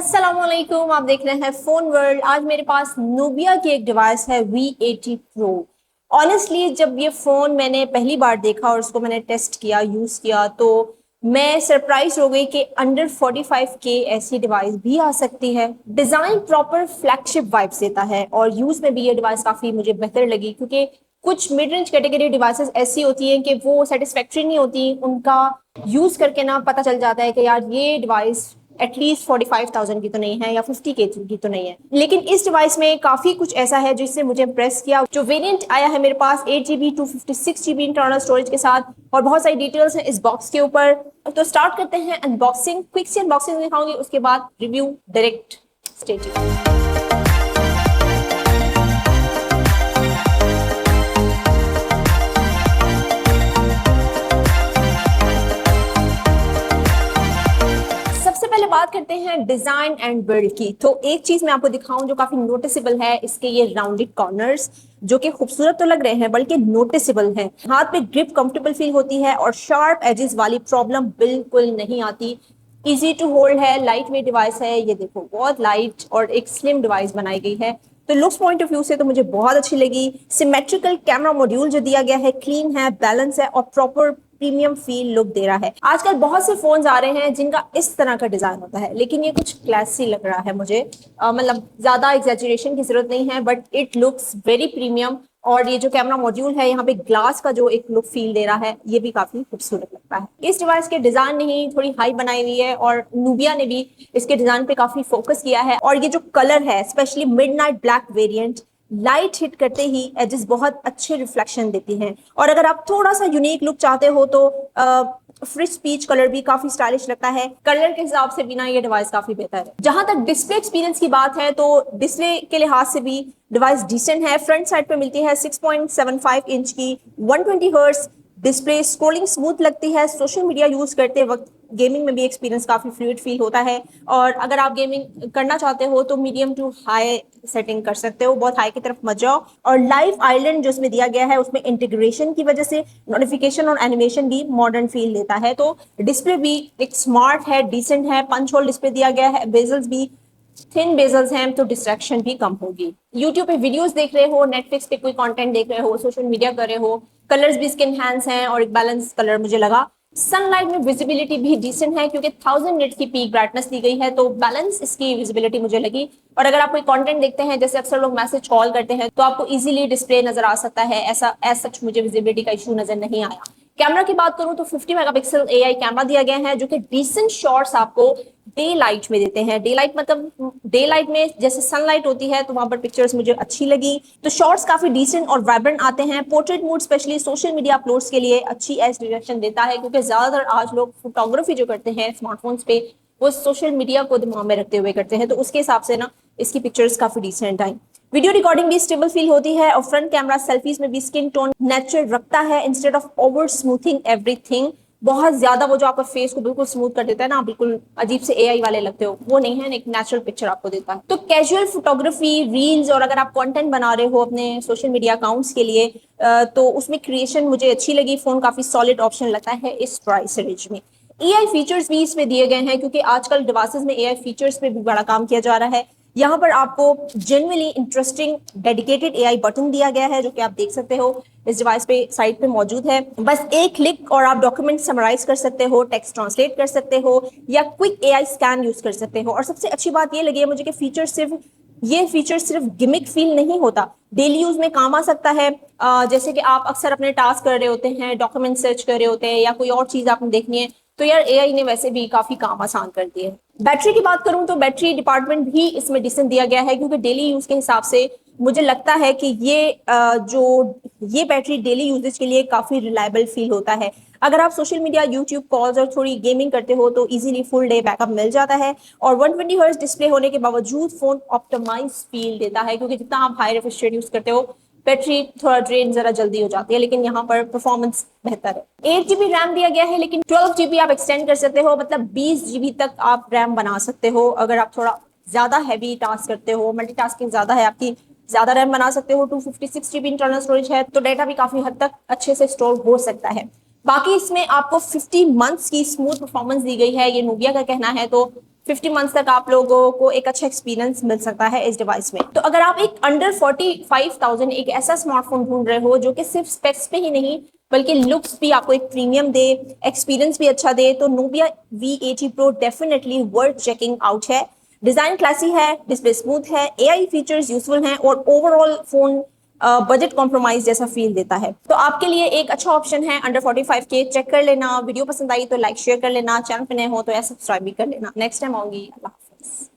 अस्सलामुअलैकुम, आप देख रहे हैं फोन वर्ल्ड। आज मेरे पास नूबिया की एक डिवाइस है V80 Pro। ऑनेस्टली जब ये फोन मैंने पहली बार देखा और उसको मैंने टेस्ट किया, यूज किया, तो मैं सरप्राइज हो गई कि अंडर 45K ऐसी डिवाइस भी आ सकती है। डिजाइन प्रॉपर फ्लैगशिप वाइब्स देता है और यूज में भी ये डिवाइस काफी मुझे बेहतर लगी, क्योंकि कुछ मिड रेंज कैटेगरी डिवाइसेस ऐसी होती हैं कि वो सेटिस्फैक्ट्री नहीं होती। उनका यूज करके ना पता चल जाता है कि यार ये डिवाइस एटलीस्ट 45,000 की तो नहीं है या 50K की तो नहीं है। लेकिन इस डिवाइस में काफी कुछ ऐसा है जिससे मुझे इम्प्रेस किया। जो वेरिएंट आया है मेरे पास 8GB 256GB इंटरनल स्टोरेज के साथ, और बहुत सारी डिटेल्स हैं इस बॉक्स के ऊपर। तो स्टार्ट करते हैं अनबॉक्सिंग। क्विक सी अनबॉक्सिंग दिखाऊंगी, उसके बाद रिव्यू डायरेक्ट। Stay tuned. सबसे पहले बात करते हैं डिजाइन एंड बिल्ड की। तो एक चीज मैं आपको दिखाऊं जो काफी नोटिसेबल है, इसके ये राउंडेड कॉर्नर्स जो कि खूबसूरत तो लग रहे हैं बल्कि नोटिसेबल हैं। हाथ पे ग्रिप कंफर्टेबल फील होती है और शार्प एजेस वाली प्रॉब्लम बिल्कुल नहीं आती। इजी टू होल्ड है, लाइट वेट डिवाइस है। ये देखो, बहुत लाइट और एक स्लिम डिवाइस बनाई गई है। तो लुक्स पॉइंट ऑफ व्यू से तो मुझे बहुत अच्छी लगी। सिमेट्रिकल कैमरा मॉड्यूल जो दिया गया है, क्लीन है, बैलेंस है और प्रॉपर प्रीमियम फील लुक दे रहा है। आजकल बहुत से फोन्स आ रहे हैं जिनका इस तरह का डिजाइन होता है, लेकिन ये कुछ क्लासी लग रहा है मुझे। मतलब ज्यादा एग्जैजरेशन की जरूरत नहीं है, but it looks very premium. और ये जो कैमरा मॉड्यूल है, यहाँ पे ग्लास का जो एक लुक फील दे रहा है, ये भी काफी खूबसूरत लगता है। इस डिवाइस के डिजाइन ने ही थोड़ी हाई बनाई हुई है और नूबिया ने भी इसके डिजाइन पे काफी फोकस किया है। और ये जो कलर है, specially midnight black variant, light hit करते ही एजेस बहुत अच्छे रिफ्लेक्शन देती हैं। और अगर आप थोड़ा सा यूनिक लुक चाहते हो तो फ्रिज पीच कलर भी काफी स्टाइलिश लगता है। कलर के हिसाब से बिना ये डिवाइस काफी बेहतर है। जहां तक डिस्प्ले एक्सपीरियंस की बात है, तो डिस्प्ले के लिहाज से भी डिवाइस डिसेंट है। फ्रंट साइड पे मिलती है 6.75 इंच की 120 हर्ट्ज डिस्प्ले। स्क्रोलिंग स्मूथ लगती है। सोशल मीडिया यूज करते वक्त गेमिंग में भी एक्सपीरियंस काफी फ्लूइड फील होता है। और अगर आप गेमिंग करना चाहते हो तो मीडियम टू हाई सेटिंग कर सकते हो, बहुत हाई की तरफ मत जाओ। और लाइव आइलैंड जो इसमें दिया गया है, उसमें इंटीग्रेशन की वजह से नोटिफिकेशन और एनिमेशन भी मॉडर्न फील देता है। तो डिस्प्ले भी एक स्मार्ट है, डिसेंट है। पंच होल डिस्प्ले दिया गया है, बेजल्स भी थिन बेजल्स हैं, तो डिस्ट्रैक्शन भी कम होगी। यूट्यूब पे वीडियोस देख रहे हो, नेटफ्लिक्स पे कोई कंटेंट देख रहे हो, सोशल मीडिया कर रहे हो, कलर्स भी इसके इनहैंस हैं और एक बैलेंस कलर मुझे लगा। सनलाइट में विजिबिलिटी भी डिसेंट है, क्योंकि 1000 निट्स की पीक ब्राइटनेस दी गई है, तो बैलेंस इसकी विजिबिलिटी मुझे लगी। और अगर आप कोई कंटेंट देखते हैं, जैसे अक्सर लोग मैसेज कॉल करते हैं, तो आपको इजीली डिस्प्ले नजर आ सकता है। ऐसा एज सच मुझे विजिबिलिटी का इशू नजर नहीं आया। कैमरा की बात करूं तो 50 मेगापिक्सल AI कैमरा दिया गया है, जो कि डिसेंट शॉट्स आपको डे लाइट में देते हैं। डे लाइट मतलब डे लाइट में जैसे सनलाइट होती है, तो वहां पर पिक्चर्स मुझे अच्छी लगी। तो शॉट्स काफी डिसेंट और वाइब्रेंट आते हैं। Portrait mode specially social media uploads के लिए अच्छी एज डिरेक्शन देता है, क्योंकि ज्यादातर आज लोग फोटोग्राफी जो करते हैं स्मार्टफोन्स पे, वो सोशल मीडिया को दिमाग में रखते हुए करते हैं। तो उसके हिसाब से ना इसकी पिक्चर्स काफी डिसेंट आई। वीडियो रिकॉर्डिंग भी स्टेबल फील होती है और फ्रंट कैमरा सेल्फीज में भी स्किन टोन नेचुरल रखता है, instead of over smoothing everything. बहुत ज्यादा वो जो आपका फेस को बिल्कुल स्मूथ कर देता है ना, बिल्कुल अजीब से AI वाले लगते हो, वो नहीं है। एक नेचुरल पिक्चर आपको देता है। तो कैजुअल फोटोग्राफी, रील्स और अगर आप कंटेंट बना रहे हो अपने सोशल मीडिया अकाउंट्स के लिए, तो उसमें क्रिएशन मुझे अच्छी लगी। फोन काफी सॉलिड ऑप्शन लगता है इस प्राइस रेंज में। AI फीचर्स भी इसमें दिए गए हैं, क्योंकि आजकल डिवाइसेस में AI फीचर्स पे भी बड़ा काम किया जा रहा है। यहाँ पर आपको genuinely interesting dedicated AI button दिया गया है, जो कि आप देख सकते हो इस डिवाइस पे साइड पे मौजूद है। बस एक क्लिक और आप डॉक्यूमेंट समराइज कर सकते हो, टेक्स्ट ट्रांसलेट कर सकते हो या क्विक AI स्कैन यूज कर सकते हो। और सबसे अच्छी बात ये लगी है मुझे कि ये फीचर सिर्फ गिमिक फील नहीं होता, डेली यूज में काम आ सकता है। जैसे कि आप अक्सर अपने टास्क कर रहे होते हैं, डॉक्यूमेंट सर्च कर रहे होते हैं या कोई और चीज आपने देखनी है, तो यार AI ने वैसे भी काफी काम आसान कर दिए हैं। बैटरी की बात करूं तो बैटरी डिपार्टमेंट भी इसमें डिसेंट दिया गया है, क्योंकि डेली यूज के हिसाब से मुझे लगता है कि ये बैटरी डेली यूजेज के लिए काफी रिलायबल फील होता है। अगर आप सोशल मीडिया, यूट्यूब कॉल्स और थोड़ी गेमिंग करते हो तो इजीली फुल डे बैकअप मिल जाता है। और 120 हर्ट्ज डिस्प्ले होने के बावजूद फोन ऑप्टिमाइज फील देता है, क्योंकि जितना आप हाई रिफ्रेश यूज करते हो, बैटरी थोड़ा ड्रेन जरा जल्दी हो जाती है, लेकिन यहाँ पर परफॉर्मेंस बेहतर है। 8GB रैम दिया गया है, लेकिन 12GB आप एक्सटेंड कर सकते हो, मतलब 20GB तक आप रैम बना सकते हो। अगर आप थोड़ा ज्यादा हैवी टास्क करते हो, मल्टीटास्किंग ज्यादा है आपकी, ज्यादा रैम बना सकते हो। 256GB इंटरनल स्टोरेज है, तो डेटा भी काफी हद तक अच्छे से स्टोर हो सकता है। बाकी इसमें आपको 50 मंथ्स की स्मूथ परफॉर्मेंस दी गई है, ये नूबिया का कहना है। तो 50 मंथ्स तक आप लोगों को एक अच्छा एक्सपीरियंस मिल सकता है इस डिवाइस में। तो अगर आप एक अंडर 45,000 एक ऐसा स्मार्टफोन ढूंढ रहे हो जो कि सिर्फ स्पेक्स पे ही नहीं बल्कि लुक्स भी आपको एक प्रीमियम दे, एक्सपीरियंस भी अच्छा दे, तो Nubia V80 Pro definitely worth checking out है। डिजाइन क्लासी है, डिस्प्ले स्मूथ है, AI फीचर्स यूजफुल हैं और ओवरऑल फोन बजट कॉम्प्रोमाइज जैसा फील देता है। तो आपके लिए एक अच्छा ऑप्शन है अंडर 45 के। चेक कर लेना। वीडियो पसंद आई तो लाइक शेयर कर लेना। चैनल पे नए हो तो सब्सक्राइब भी कर लेना। नेक्स्ट टाइम आऊंगी। अल्लाह हाफिज।